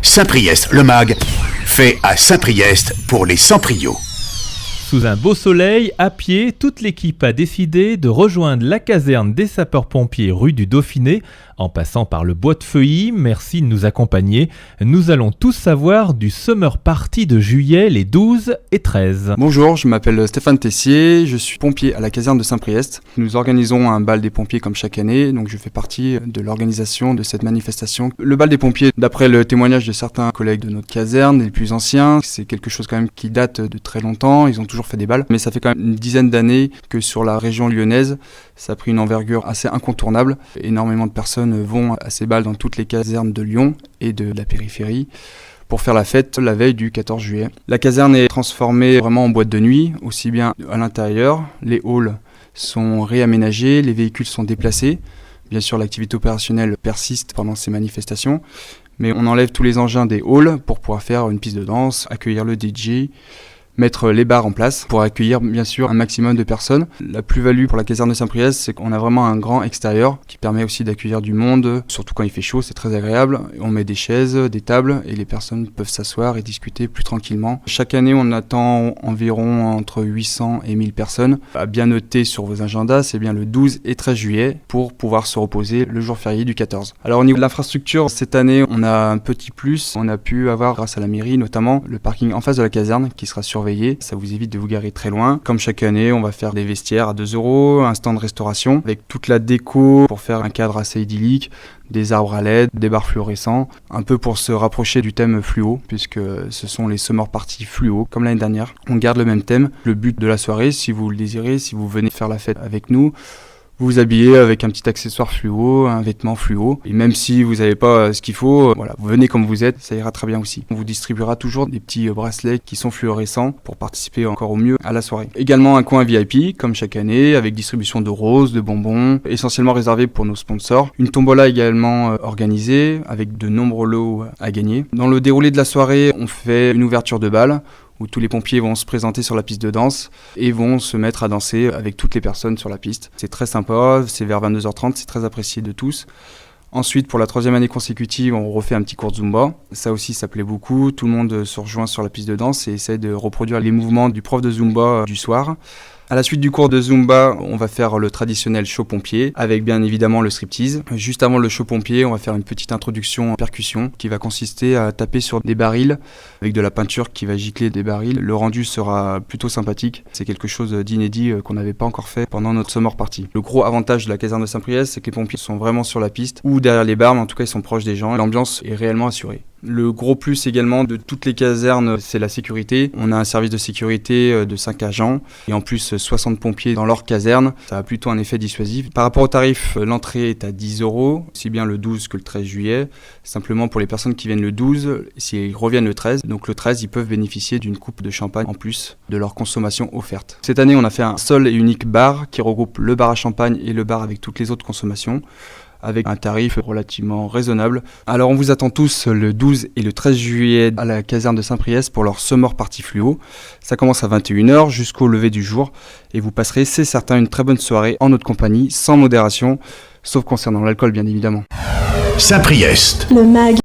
Saint-Priest, le MAG, fait à Saint-Priest pour les Sans-Prieuxs. Sous un beau soleil, à pied, toute l'équipe a décidé de rejoindre la caserne des sapeurs-pompiers rue du Dauphiné. En passant par le bois de Feuilly, merci de nous accompagner. Nous allons tous savoir du Summer Party de juillet les 12 et 13. Bonjour, je m'appelle Stéphane Tessier, je suis pompier à la caserne de Saint-Priest. Nous organisons un bal des pompiers comme chaque année, donc je fais partie de l'organisation de cette manifestation. Le bal des pompiers, d'après le témoignage de certains collègues de notre caserne, les plus anciens, c'est quelque chose quand même qui date de très longtemps, ils ont toujours fait des balles, mais ça fait quand même une dizaine d'années que sur la région lyonnaise, ça a pris une envergure assez incontournable. Énormément de personnes vont à ces balles dans toutes les casernes de Lyon et de la périphérie pour faire la fête la veille du 14 juillet. La caserne est transformée vraiment en boîte de nuit, aussi bien à l'intérieur, les halls sont réaménagés, les véhicules sont déplacés. Bien sûr, l'activité opérationnelle persiste pendant ces manifestations, mais on enlève tous les engins des halls pour pouvoir faire une piste de danse, accueillir le DJ, mettre les bars en place pour accueillir bien sûr un maximum de personnes. La plus-value pour la caserne de Saint-Priest, c'est qu'on a vraiment un grand extérieur qui permet aussi d'accueillir du monde, surtout quand il fait chaud, c'est très agréable. On met des chaises, des tables et les personnes peuvent s'asseoir et discuter plus tranquillement. Chaque année, on attend environ entre 800 et 1000 personnes. À bien noter sur vos agendas, c'est bien le 12 et 13 juillet pour pouvoir se reposer le jour férié du 14. Alors au niveau de l'infrastructure, cette année, on a un petit plus. On a pu avoir, grâce à la mairie notamment, le parking en face de la caserne qui sera surveillé. Ça vous évite de vous garer très loin. Comme chaque année, on va faire des vestiaires à 2 €, un stand de restauration avec toute la déco pour faire un cadre assez idyllique, des arbres à LED, des bars fluorescents, un peu pour se rapprocher du thème fluo, puisque ce sont les Summer Party fluo, comme l'année dernière. On garde le même thème. Le but de la soirée, si vous le désirez, si vous venez faire la fête avec nous, vous vous habillez avec un petit accessoire fluo, un vêtement fluo. Et même si vous n'avez pas ce qu'il faut, voilà, vous venez comme vous êtes, ça ira très bien aussi. On vous distribuera toujours des petits bracelets qui sont fluorescents pour participer encore au mieux à la soirée. Également un coin VIP, comme chaque année, avec distribution de roses, de bonbons, essentiellement réservé pour nos sponsors. Une tombola également organisée, avec de nombreux lots à gagner. Dans le déroulé de la soirée, on fait une ouverture de bal, où tous les pompiers vont se présenter sur la piste de danse et vont se mettre à danser avec toutes les personnes sur la piste. C'est très sympa, c'est vers 22h30, c'est très apprécié de tous. Ensuite, pour la 3e année consécutive, on refait un petit cours de Zumba. Ça aussi, ça plaît beaucoup. Tout le monde se rejoint sur la piste de danse et essaie de reproduire les mouvements du prof de Zumba du soir. À la suite du cours de Zumba, on va faire le traditionnel show pompier avec bien évidemment le striptease. Juste avant le show pompier, on va faire une petite introduction en percussion qui va consister à taper sur des barils avec de la peinture qui va gicler des barils. Le rendu sera plutôt sympathique. C'est quelque chose d'inédit qu'on n'avait pas encore fait pendant notre Summer Party. Le gros avantage de la caserne de Saint-Priest, c'est que les pompiers sont vraiment sur la piste ou derrière les bars, mais en tout cas ils sont proches des gens. L'ambiance est réellement assurée. Le gros plus également de toutes les casernes, c'est la sécurité. On a un service de sécurité de 5 agents et en plus 60 pompiers dans leur caserne. Ça a plutôt un effet dissuasif. Par rapport au tarif, l'entrée est à 10 €, aussi bien le 12 que le 13 juillet. Simplement pour les personnes qui viennent le 12, s'ils reviennent le 13, donc le 13, ils peuvent bénéficier d'une coupe de champagne en plus de leur consommation offerte. Cette année, on a fait un seul et unique bar qui regroupe le bar à champagne et le bar avec toutes les autres consommations, avec un tarif relativement raisonnable. Alors on vous attend tous le 12 et le 13 juillet à la caserne de Saint-Priest pour leur Summer Party fluo. Ça commence à 21h jusqu'au lever du jour et vous passerez, c'est certain, une très bonne soirée en notre compagnie, sans modération, sauf concernant l'alcool bien évidemment. Saint-Priest. Le MAG.